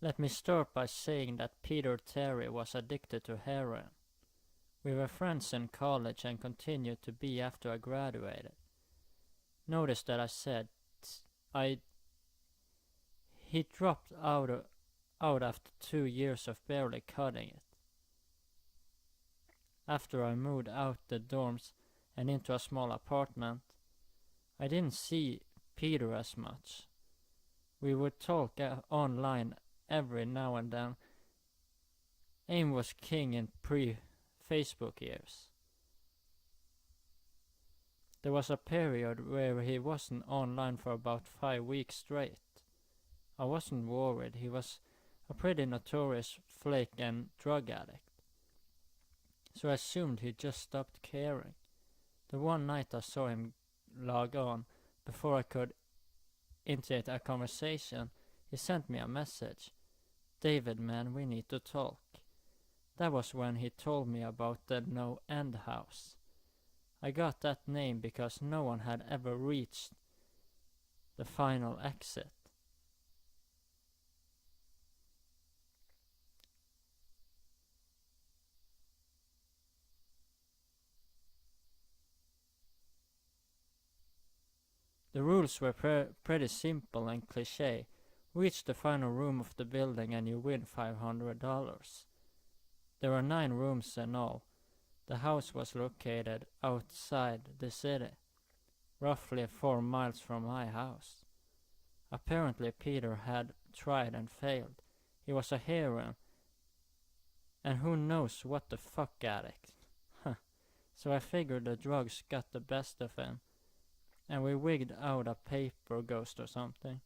Let me start by saying that Peter Terry was addicted to heroin. We were friends in college and continued to be after I graduated. Notice that I said I he dropped out after 2 years of barely cutting it. After I moved out the dorms and into a small apartment, I didn't see Peter as much. We would talk online every now and then. AIM was king in pre-Facebook years. There was a period where he wasn't online for about 5 weeks straight. I wasn't worried. He was a pretty notorious flake and drug addict. So I assumed he just stopped caring. The one night I saw him log on, before I could initiate a conversation, he sent me a message. David, man, we need to talk. That was when he told me about the No End House. I got that name because no one had ever reached the final exit. The rules were pretty simple and cliché. Reach the final room of the building and you win $500. There were 9 rooms in all. The house was located outside the city, roughly 4 miles from my house. Apparently Peter had tried and failed. He was a heroin, and who knows what the fuck addict. So I figured the drugs got the best of him, and we wigged out a paper ghost or something.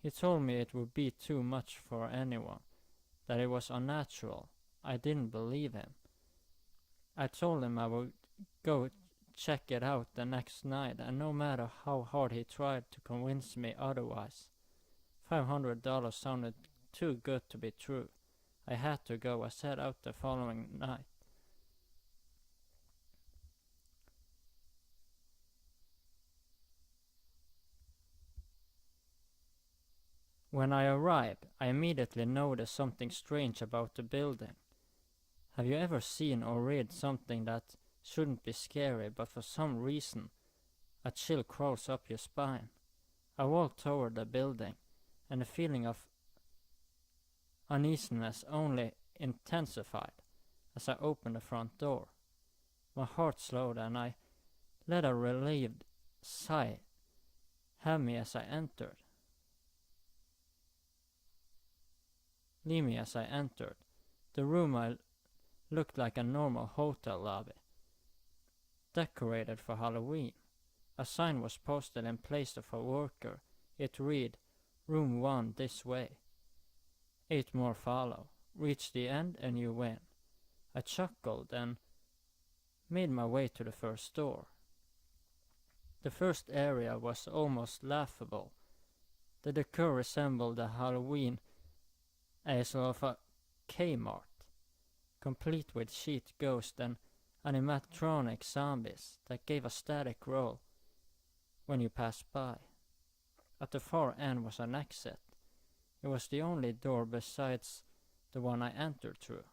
He told me it would be too much for anyone, that it was unnatural. I didn't believe him. I told him I would go check it out the next night, and no matter how hard he tried to convince me otherwise, $500 sounded too good to be true. I had to go. I set out the following night. When I arrived, I immediately noticed something strange about the building. Have you ever seen or read something that shouldn't be scary, but for some reason a chill crawls up your spine? I walked toward the building, and the feeling of uneasiness only intensified as I opened the front door. My heart slowed, and I let a relieved sigh have me as I entered. Leave me as I entered. The room looked like a normal hotel lobby, decorated for Halloween. A sign was posted in place of a worker. It read, "Room 1 this way. 8 more follow. Reach the end and you win." I chuckled and made my way to the first door. The first area was almost laughable. The decor resembled the Halloween aisle of a Kmart, complete with sheet ghosts and animatronic zombies that gave a static roll when you passed by. At the far end was an exit. It was the only door besides the one I entered through.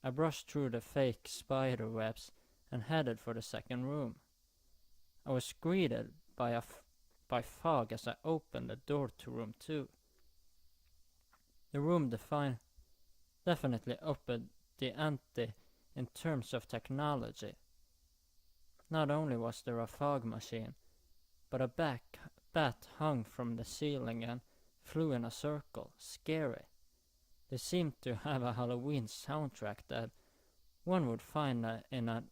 I brushed through the fake spider webs and headed for the second room. I was greeted by fog as I opened the door to room 2. The room definitely upped the ante in terms of technology. Not only was there a fog machine, but a bat hung from the ceiling and flew in a circle, scary. They seemed to have a Halloween soundtrack that one would find in a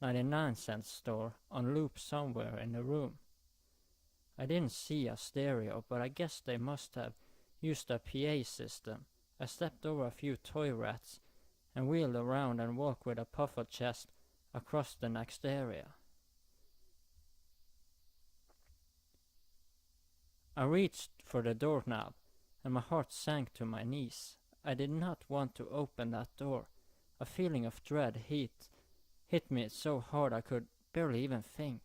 99-cent store on loop somewhere in the room. I didn't see a stereo, but I guess they must have used a PA system. I stepped over a few toy rats and wheeled around and walked with a puffed chest across the next area. I reached for the doorknob and my heart sank to my knees. I did not want to open that door. A feeling of dread hit me so hard I could barely even think.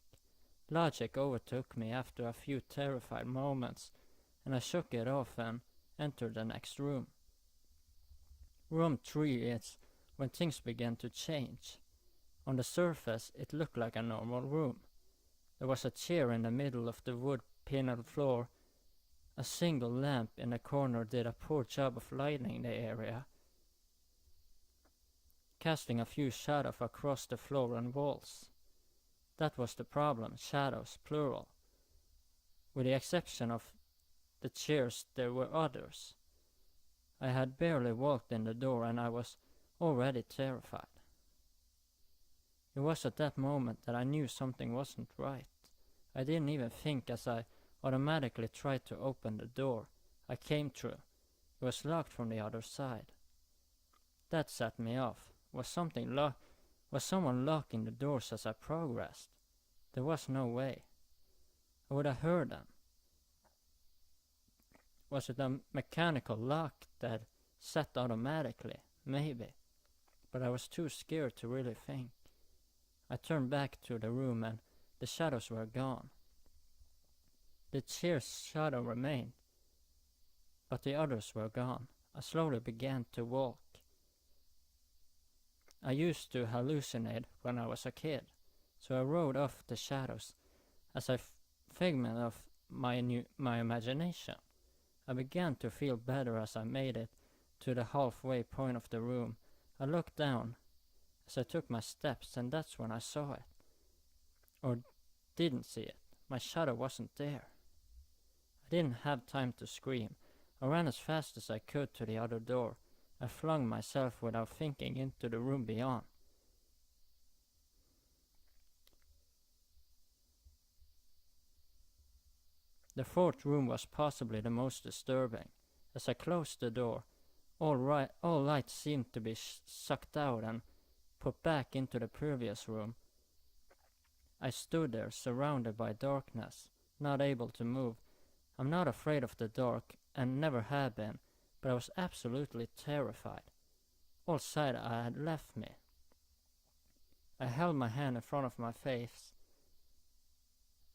Logic overtook me after a few terrified moments, and I shook it off and entered the next room. Room 3 is when things began to change. On the surface, it looked like a normal room. There was a chair in the middle of the wood paneled floor. A single lamp in the corner did a poor job of lighting the area, casting a few shadows across the floor and walls. That was the problem, shadows, plural. With the exception of the chairs, there were others. I had barely walked in the door and I was already terrified. It was at that moment that I knew something wasn't right. I didn't even think as I automatically tried to open the door I came through. It was locked from the other side. That set me off. Was someone locking the doors as I progressed? There was no way. I would have heard them. Was it a mechanical lock that set automatically? Maybe. But I was too scared to really think. I turned back to the room and the shadows were gone. The chair's shadow remained, but the others were gone. I slowly began to walk. I used to hallucinate when I was a kid, so I wrote off the shadows as a figment of my imagination. I began to feel better as I made it to the halfway point of the room. I looked down as I took my steps, and that's when I saw it. Or didn't see it. My shadow wasn't there. I didn't have time to scream. I ran as fast as I could to the other door. I flung myself without thinking into the room beyond. The fourth room was possibly the most disturbing. As I closed the door, all light seemed to be sucked out and put back into the previous room. I stood there, surrounded by darkness, not able to move. I'm not afraid of the dark, and never have been, but I was absolutely terrified. All sight had left me. I held my hand in front of my face,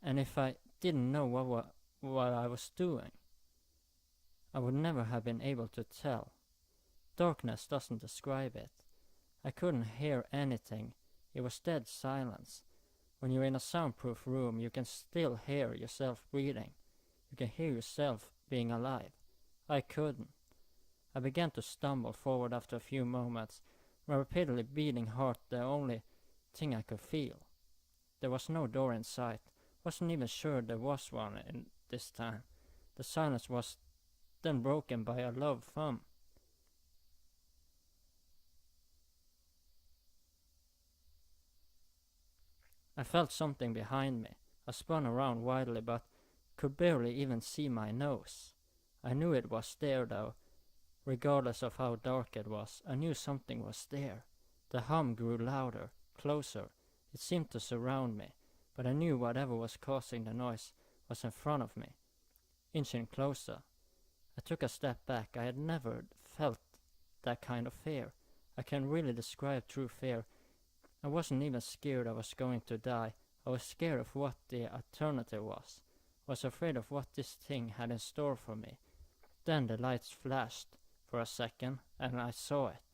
and if I didn't know what I was doing, I would never have been able to tell. Darkness doesn't describe it. I couldn't hear anything. It was dead silence. When you're in a soundproof room, you can still hear yourself breathing. You can hear yourself being alive. I couldn't. I began to stumble forward after a few moments, my repeatedly beating heart the only thing I could feel. There was no door in sight. Wasn't even sure there was one in this time. The silence was then broken by a low thump. I felt something behind me. I spun around wildly but could barely even see my nose. I knew it was there though, regardless of how dark it was. I knew something was there. The hum grew louder, closer. It seemed to surround me, but I knew whatever was causing the noise was in front of me, inching closer. I took a step back. I had never felt that kind of fear. I can't really describe true fear. I wasn't even scared I was going to die. I was scared of what the alternative was. I was afraid of what this thing had in store for me. Then the lights flashed for a second, and I saw it.